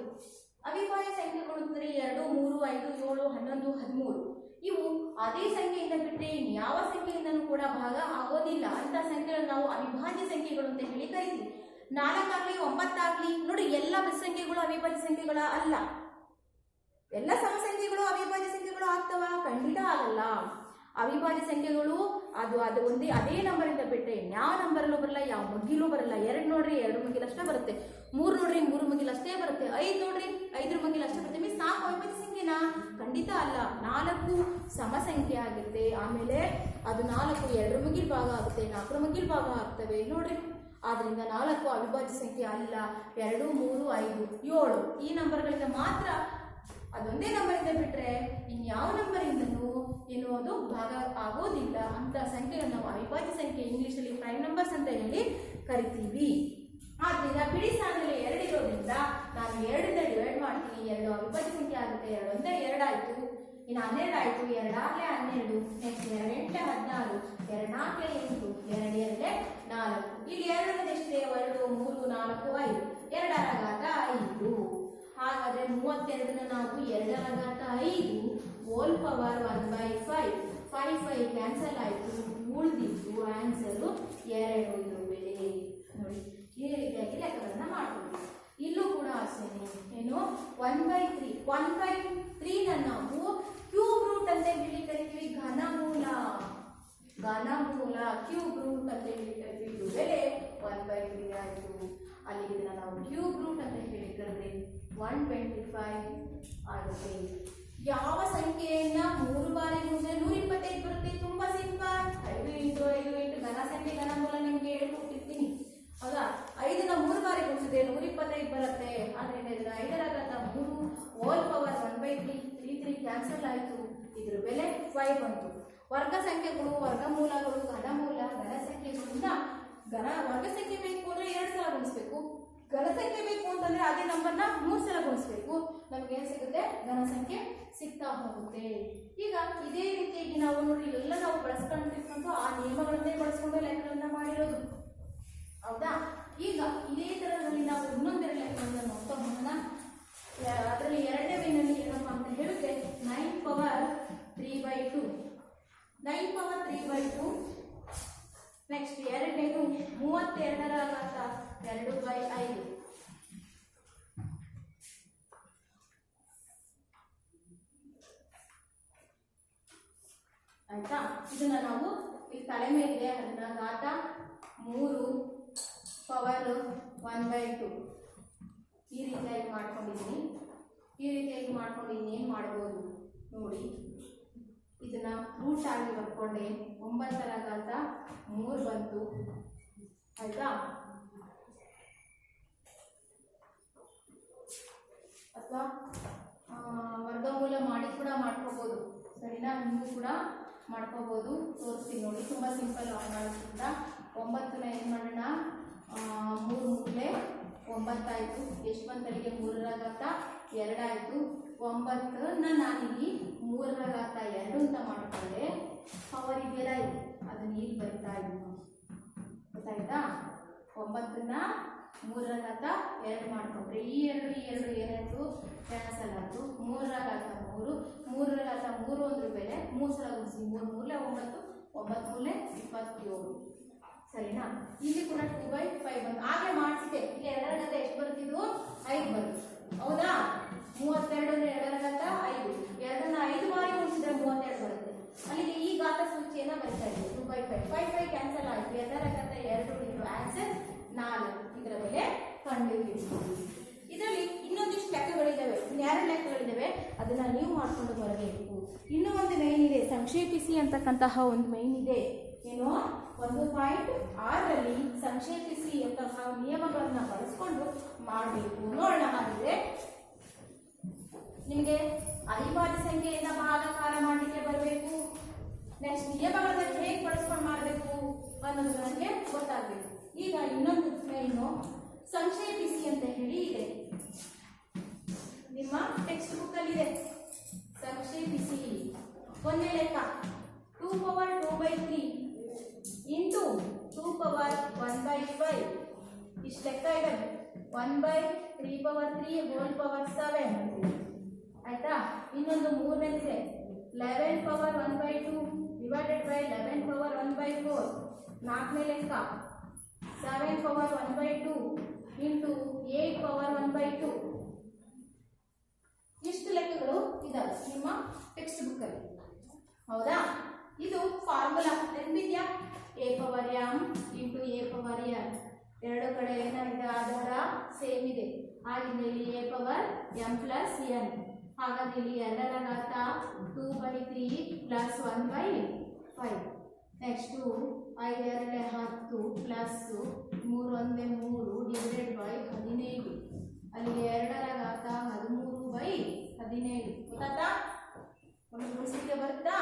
ಅವಿಭಾಜ್ಯ ಸಂಖ್ಯೆಗಳು ಅಂದರೆ 2, 3, 5, 7, 11, 13. ಇವು ಅದೇ ಸಂಖ್ಯೆಯಿಂದ ಬಿಟ್ಟರೆ ಯಾವ ಸಂಖ್ಯೆಯಿಂದನೂ ಕೂಡ ಭಾಗ ಆಗೋದಿಲ್ಲ. ಅಂತ ಸಂಖ್ಯೆಗಳನ್ನು ನಾವು ಅವಿಭಾಜ್ಯ ಸಂಖ್ಯೆಗಳು ಅಂತ ಹೇಳಿ ಕರಿತೀವಿ. 4 ಆಗಲಿ 9 ಆಗಲಿ ನೋಡಿ, ಎಲ್ಲ ಸಂಖ್ಯೆಗಳು ಅವಿಭಾಜ್ಯ ಸಂಖ್ಯೆಗಳ ಅಲ್ಲ. ಎಲ್ಲ ಸಮಸಂಖ್ಯೆಗಳು ಅವಿಭಾಜ್ಯ ಸಂಖ್ಯೆಗಳು ಆಗ್ತವ? ಖಂಡಿತ ಆಗಲ್ಲ. ಅವಿಭಾಜ್ಯ ಸಂಖ್ಯೆಗಳು ಅದು ಅದೇ ನಂಬರ್ ಇಂದ ಬಿಟ್ಟರೆ ಯಾವ ನಂಬರಲ್ಲೂ ಬರಲ್ಲ, ಯಾವ ಮುಗಿಲೂ ಬರಲ್ಲ. 2 ನೋಡ್ರಿ 2 ಮುಗಿಲು ಅಷ್ಟೇ ಬರುತ್ತೆ. 3 ನೋಡ್ರಿ 3 ಮುಗಿಲು ಅಷ್ಟೇ ಬರುತ್ತೆ. 5 ನೋಡ್ರಿ 5 ಮುಗಿಲು ಅಷ್ಟೇ ಬರುತ್ತೆ. ಮೀನ್ಸ್ 4 ಅವಿಭಾಜ್ಯ ಸಂಖ್ಯೆನಾ? ಖಂಡಿತ ಅಲ್ಲ. 4 ಸಮ ಸಂಖ್ಯೆ ಆಗುತ್ತೆ. ಆಮೇಲೆ ಅದು 4 2 ಮುಗಿಲು ಭಾಗ ಆಗುತ್ತೆ, 4 ಮುಗಿಲು ಭಾಗ ಆಗ್ತವೆ ನೋಡ್ರಿ. ಆದ್ರಿಂದ 4 ಅವಿಭಾಜ್ಯ ಸಂಖ್ಯೆ ಅಲ್ಲ. 2, 3, 5, 7 ಈ ನಂಬರ್ಗಳಿಂದ ಮಾತ್ರ, ಅದೊಂದೇ ನಂಬರಿಂದ ಬಿಟ್ಟರೆ ಇನ್ಯಾವ ನಂಬರಿಂದನೂ ಏನು ಅದು ಭಾಗ ಆಗೋದಿಲ್ಲ. ಅಂತ ಸಂಖ್ಯೆಗಳನ್ನು ನಾವು ಅವಿಭಾಜ್ಯ ಸಂಖ್ಯೆ, ಇಂಗ್ಲಿಷಲ್ಲಿ ಪ್ರೈಮ್ ನಂಬರ್ಸ್ ಅಂತ ಹೇಳಿ ಕರಿತೀವಿ. ಆದ್ರಿಂದ ಬಿಡಿ ಸ್ಥಾನದಲ್ಲಿ 2 ಇರೋದ್ರಿಂದ ನಾನು 2ರಿಂದ ಡಿವೈಡ್ ಮಾಡ್ತೀನಿ. 2 ಅವಿಭಾಜ್ಯ ಸಂಖ್ಯೆ ಆಗುತ್ತೆ. 2 ಒಂದೇ 2 ಆಯಿತು, ಇನ್ನು 12 ಆಯಿತು. 2 ಆಗಲೇ 12, ನೆಕ್ಸ್ಟ್ 2 8 14, 2 4 8, 2 2 4. ಇಲ್ಲಿ 2 ಎಷ್ಟಿದೆ? 2 3 4 5, 2ರ ಘಾತ 5. ಹಾಗಾದ್ರೆ 32ನ ನಾವು 2ರ ಘಾತ 5 ಹೋಲ್ ಪವರ್ 1/5. 5 ಕ್ಯಾನ್ಸಲ್ ಆಯಿತು, ಉಳಿದಿದ್ದು ಆನ್ಸರು 2. ಇದು ಬೆಲೆ ನೋಡಿ. ಈ ರೀತಿಯಾಗಿ ಲೆಕ್ಕಗಳನ್ನ ಮಾಡ್ತೀವಿ. ಇಲ್ಲೂ ಕೂಡ ಅಷ್ಟೇನೆ, ಏನು 1/3. 1/3ನ ನಾವು ಕ್ಯೂಬ್ ರೂಟ್ ಅಂತ ಹೇಳಿ ಕರಿತೀವಿ. ಘನಮೂಲ ಕ್ಯೂಬ್ ರೂಟ್ ಅಂತ ಹೇಳಿ ಕರಿತೀವಿ. ಇದು ಬೆಲೆ 1/3 ಆಯಿತು. ಅಲ್ಲಿ ಇದನ್ನ ನಾವು ಕ್ಯೂಬ್ ರೂಟ್ ಅಂತ ಹೇಳಿ ಕರೆದ್ರೆ 125 ಆಗುತ್ತೆ. ಯಾವ ಸಂಖ್ಯೆಯನ್ನ 3 ಬಾರಿ ಗುಣಿಸಿದ್ರೆ 125 ಬರುತ್ತೆ? ತುಂಬಾ ಸಿಂಪಲ್. 5 × 5 × ಘನ ಸಂಖ್ಯೆ ಘನಮೂಲ ನಿಮ್ಗೆ ಹೇಳ್ಕೊಟ್ಟಿರ್ತೀನಿ, ಹೌದಾ? 5ನ 3 ಬಾರಿ ಗುಣಿಸಿದ್ರೆ 125 ಬರುತ್ತೆ. ಆದ್ರಿಂದ ಇದನ್ನ 5ರ ಘಾತ 3 ಹೋಲ್ ಪವರ್ 1/3. 3 ಕ್ಯಾನ್ಸಲ್ ಆಯಿತು. ಇದ್ರ ಬೆಲೆ 5 ಬಂತು. ವರ್ಗ ಸಂಖ್ಯೆಗಳು, ವರ್ಗಮೂಲಗಳು, ಘನಮೂಲ, ಘನ ಸಂಖ್ಯೆಗಳಿಂದ ವರ್ಗ ಸಂಖ್ಯೆ ಬೇಕು ಅಂದ್ರೆ 2 ಸಲ ಗುಣಿಸ್ಬೇಕು. ಘನ ಸಂಖ್ಯೆ ಎರಡಕ್ಕೆ ಬೇಕು ಅಂತಂದ್ರೆ ಅದೇ ನಂಬರ್ನ 3 ಸಲ ಗುಣಿಸ್ಬೇಕು. ನಮ್ಗೆ ಏನ್ ಸಿಗುತ್ತೆ? ಘನ ಸಂಖ್ಯೆ ಸಿಗ್ತಾ ಹೋಗುತ್ತೆ. ಈಗ ಇದೇ ರೀತಿಯಾಗಿ ನಾವು ನೋಡಿ ಎಲ್ಲ ನಾವು ಬಳಸ್ಕೊಂಡಿರ್ಕೊಂಡು ಆ ನಿಯಮಗಳನ್ನೇ ಬಳಸ್ಕೊಂಡು ಲೆಕ್ಕಗಳನ್ನ ಮಾಡಿರೋದು, ಹೌದಾ? ಈಗ ಇದೇ ತರದಲ್ಲಿ ನಾವು ಇನ್ನೊಂದೆರಡು ಲೆಕ್ಕಗಳನ್ನ ನೋಡ್ತಾ ಹೋಗೋಣ. ಅದರಲ್ಲಿ ಎರಡನೇ ವೇನಲ್ಲಿ ಏನಪ್ಪಾ ಅಂತ ಹೇಳಿದ್ರೆ 9 ಪವರ್ 3/2. 9 ಪವರ್ 3/2. ನೆಕ್ಸ್ಟ್ ಎರಡನೇದು 32ರ ಘಾತ 2/5. ಆಯ್ತಾ? ಇದನ್ನ ನಾವು ಈ ತಲೆ ಮೇಲಿದೆ ಅದನ್ನ ಘಾತ 3 ಪವರ್ 1/2 ಈ ರೀತಿಯಾಗಿ ಮಾಡ್ಕೊಂಡಿದ್ದೀನಿ. ಈ ರೀತಿಯಾಗಿ ಮಾಡ್ಕೊಂಡು ಇನ್ನೇನು ಮಾಡ್ಬೋದು ನೋಡಿ, ಇದನ್ನ ರೂಟ್ ಆಗಿ ಬರ್ಕೊಂಡೆ 9ರ ಘಾತ 3 ಬಂತು, ಆಯ್ತಾ? ಅಥವಾ ವರ್ಗಮೂಲ ಮಾಡಿ ಕೂಡ ಮಾಡ್ಕೋಬಹುದು, ಸರಿನಾ? ನೀವು ಕೂಡ ಮಾಡ್ಕೋಬಹುದು. ತೋರಿಸ್ತೀನಿ ನೋಡಿ, ತುಂಬಾ ಸಿಂಪಲ್ ಮಾಡೋದ್ರಿಂದ 9ನ ಏನು ಮಾಡೋಣ, 3 ಮೂಲೆ 9 ಆಯಿತು. ಎಷ್ಟು ಬಂತಲ್ಲಿಗೆ? 3ರ ಘಾತ 2 ಆಯಿತು. 9ನ ನಾನಿಲ್ಲಿ 3ರ ಘಾತ 2 ಅಂತ ಮಾಡಿಕೊಂಡೆ. ಪವರ್ ಇದೆಯಲ್ಲ ಇದು, ಅದನ್ನ ಇಲ್ಲಿ ಬರಿತಾ ಇದ್ದೀನಿ, ಗೊತ್ತಾಯ್ತಾ? 9ನ 3ರ ಘಾತ 2 ಮಾಡ್ಕೊಂಡ್ರೆ ಈ ಎರಡು ಏನಾಯ್ತು? ಕ್ಯಾನ್ಸಲ್ ಆಯಿತು. 3ರ ಘಾತ 3, 3ರ ಘಾತ 3 ಒಂದ್ರ ಬೆಲೆ 3 ಸಲ ಗುಣಿಸಿ 3 ಮೂಲೆ 9, 9 ಮೂಲೆ 27, ಸರಿನಾ? ಇಲ್ಲಿ ಕೂಡ 2/5 ಬಂತು. ಹಾಗೆ ಮಾಡಿಸಿದೆ. ಇಲ್ಲಿ 2ರ ಘಾತ ಎಷ್ಟು ಬರುತ್ತಿದ್ದು? 5 ಬರುತ್ತೆ, ಹೌದಾ? 32 2ರ ಘಾತ 5, 2ನ್ನ 5 ಬಾರಿ ಗುಣಿಸಿದ್ರೆ 32 ಬರುತ್ತೆ. ಅಲ್ಲಿಗೆ ಈ ಘಾತ ಸೂಚಿಯನ್ನ ಬರಿತಾ ಇದ್ದೀವಿ. 2/5, 5 ಕ್ಯಾನ್ಸಲ್ ಆಯಿತು. 2ರ ಘಾತ 2 ಇದು ಆನ್ಸರ್ 4. ಇದರ ಬೆಲೆ ಕಂಡುಹಿಡಿಯಿರಿ. ಇದರಲ್ಲಿ ಇನ್ನೊಂದಿಷ್ಟು ಲೆಕ್ಕಗಳಿದ್ದಾವೆ, ಎರಡು ಲೆಕ್ಕಗಳಿದ್ದಾವೆ, ಅದನ್ನ ನೀವು ಮಾಡ್ಕೊಂಡು ಬರಬೇಕು. ಇನ್ನೂ ಒಂದು ಮೈನ್ ಇದೆ, ಸಂಕ್ಷೇಪಿಸಿ ಅಂತಕ್ಕಂತಹ ಒಂದು ಮೈನ್ ಇದೆ. ಏನು? 1.6ರಲ್ಲಿ ಸಂಕ್ಷೇಪಿಸಿ ಅಂತಹ ನಿಯಮಗಳನ್ನ ಬಳಸ್ಕೊಂಡು ಮಾಡಬೇಕು. ನೋಡೋಣ. ಹಾಗಿದ್ರೆ ನಿಮಗೆ ಅವಿಭಾಜ್ಯ ಸಂಖ್ಯೆಯಿಂದ ಭಾಗಾಕಾರ ಮಾಡಲಿಕ್ಕೆ ಬರಬೇಕು. ನೆಕ್ಸ್ಟ್ ನಿಯಮಗಳನ್ನ ಹೇಗೆ ಬಳಸ್ಕೊಂಡು ಮಾಡಬೇಕು ಅನ್ನೋದು ನನಗೆ ಗೊತ್ತಾಗಬೇಕು. ಈಗ ಇನ್ನೊಂದು ಮೈನು ಸಂಕ್ಷೇಪಿಸಿ ಅಂತ ಹೇಳಿ ಇದೆ, ನಿಮ್ಮ ಟೆಕ್ಸ್ಟ್ ಬುಕ್ ಅಲ್ಲಿ ಇದೆ. ಸಂಕ್ಷೇಪಿಸಿ ಒಂದೇ ಲೆಕ್ಕ 2 ಪವರ್ 2/3 ಇಂಟು 2 ಪವರ್ 1/5 ಇಷ್ಟು ಲೆಕ್ಕ ಇದೆ. 1/3 ಪವರ್ 3 ಹೋಲ್ ಪವರ್ 7, ಆಯ್ತಾ? ಇನ್ನೊಂದು ಮೂರನೇದಿದೆ 11 ಪವರ್ 1/2 ಡಿವೈಡೆಡ್ ಬೈ 11 ಪವರ್ 1/4. ನಾಲ್ಕನೇ ಲೆಕ್ಕ 7 ಪವರ್ 1/2 ಇಂಟು 8 ಪವರ್ 1/2. ಇಷ್ಟು ಲೆಕ್ಕಗಳು ಇದಾವೆ ನಿಮ್ಮ ಟೆಕ್ಸ್ಟ್ ಬುಕ್ ಅಲ್ಲಿ, ಹೌದಾ? ಇದು ಫಾರ್ಮುಲಾ ನೆನಪಿದ್ಯಾ? a power m into a power n. ಎರಡು ಕಡೆ ಏನಾಗಿದೆ? ಆಧಾರ ಸೇಮ್ ಇದೆ. ಹಾಗಿದ್ರೆ ಇಲ್ಲಿ a power m plus n. ಹಾಗಾದ್ರೆ ಇಲ್ಲಿ 2ರ ಘಾತ 2/3 plus 1/5. Next 5 2 10 plus 3 1 3 divided by 15. ಅಲ್ಲಿಗೆ 2ರ ಘಾತ 13/17. ಗೊತ್ತಾಯ್ತಾ? ಒಂದು ಗುಣಿಸಲಿಕ್ಕೆ ಬರುತ್ತಾ?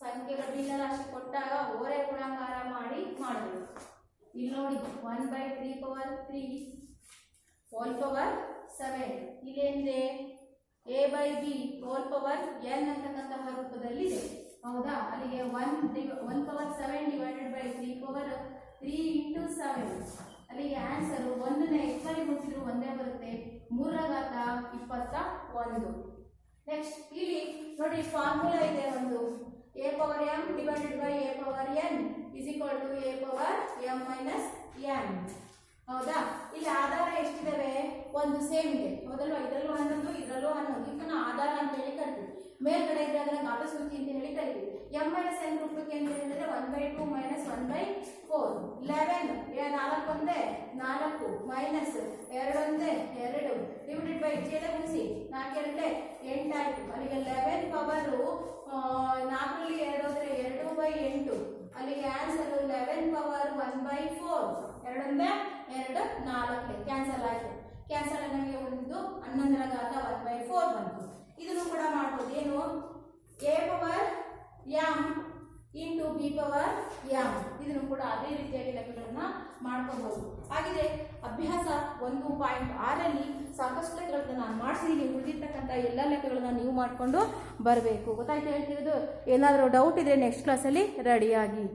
ಸಂಖ್ಯೆಗಳ ಭಿನ್ನರಾಶಿ ಕೊಟ್ಟಾಗ ಓರೆ ಗುಣಾಕಾರ ಮಾಡಿ ಮಾಡಬೇಕು. ಇಲ್ಲಿ ನೋಡಿ 1/3 power 3 whole power 7. ಇಲ್ಲೇನಿದೆ? a/b hole power n ಅಂತಕ್ಕಂತಹ ರೂಪದಲ್ಲಿದೆ, ಹೌದಾ? ಅಲ್ಲಿಗೆ 1 power 7 divided by 3 power 3 into 7. ಅಲ್ಲಿಗೆ ಆನ್ಸರ್ 1ನ x ಬಾರಿ ಗುಣಿಸಿದ್ರು ಒಂದೇ ಬರುತ್ತೆ. 3ರ ಘಾತ 21. ನೆಕ್ಸ್ಟ್ ಇಲ್ಲಿ ನೋಡಿ ಫಾರ್ಮುಲಾ ಇದೆ ಒಂದು, a power m divided by a power n is equal to a power m minus n, ಹೌದಾ? ಇಲ್ಲಿ ಆಧಾರ ಎಷ್ಟಿದಾವೆ? ಒಂದು ಸೇಮ್ ಇದೆ, ಹೌದಲ್ವಾ? ಇದರಲ್ಲೂ 11 ಇದರಲ್ಲೂ 11. ಇದನ್ನ ಆಧಾರ ಅಂತ ಹೇಳಿ ಕರಿತೀವಿ. ಮೇಲ್ಗಡೆ ಇದ್ರೆ ಅದನ್ನ ಘಾತ ಸೂಚಿ ಅಂತ ಹೇಳಿ ಕರಿತೀವಿ. m ಮೈನಸ್ n ರೂಪಕ್ಕೆ ಅಂತ ಹೇಳಿದ್ರೆ 1/2 ಮೈನಸ್ 1/4. 11 4 ಒಂದೇ 4 ಮೈನಸ್ 2 ಒಂದೇ 2 ಡಿವೈಡೆಡ್ ಬೈ ಜೆಡ ಗುಣಿಸಿ 4 2 8 ಆಯ್ತು. ಅಲ್ಲಿಗೆ 11 ಪವರ್ 4ರಲ್ಲಿ 2 ಹೋದ್ರೆ 2/8. ಅಲ್ಲಿಗೆ ಆನ್ಸರ್ 11 ಪವರ್ 1/4. 2 ಒಂದೇ 2 4 ಕ್ಯಾನ್ಸಲ್ ಆಯ್ತು. ಕ್ಯಾನ್ಸಲ್ ನಮಗೆ ಉಳಿದು 11ರ ಘಾತ 1/4 ಬಂತು. ಇದನ್ನು ಕೂಡ ಮಾಡ್ಬೋದು. ಏನು? a power m into b power m. ಇದನ್ನು ಕೂಡ ಅದೇ ರೀತಿಯಾಗಿ ಲೆಕ್ಕಗಳನ್ನ ಮಾಡ್ಕೋಬಹುದು. ಹಾಗಿದ್ರೆ ಅಭ್ಯಾಸ 1.6ರಲ್ಲಿ ಸಾಕಷ್ಟು ಲೆಕ್ಕಗಳನ್ನ ನಾನು ಮಾಡಿಸಿದ್ದೀನಿ. ಉಳಿದಿರ್ತಕ್ಕಂಥ ಎಲ್ಲ ಲೆಕ್ಕಗಳನ್ನ ನೀವು ಮಾಡಿಕೊಂಡು ಬರಬೇಕು. ಗೊತ್ತಾಯ್ತು ಹೇಳ್ತಿರೋದು? ಏನಾದರೂ ಡೌಟ್ ಇದ್ರೆ ನೆಕ್ಸ್ಟ್ ಕ್ಲಾಸಲ್ಲಿ ರೆಡಿಯಾಗಿ.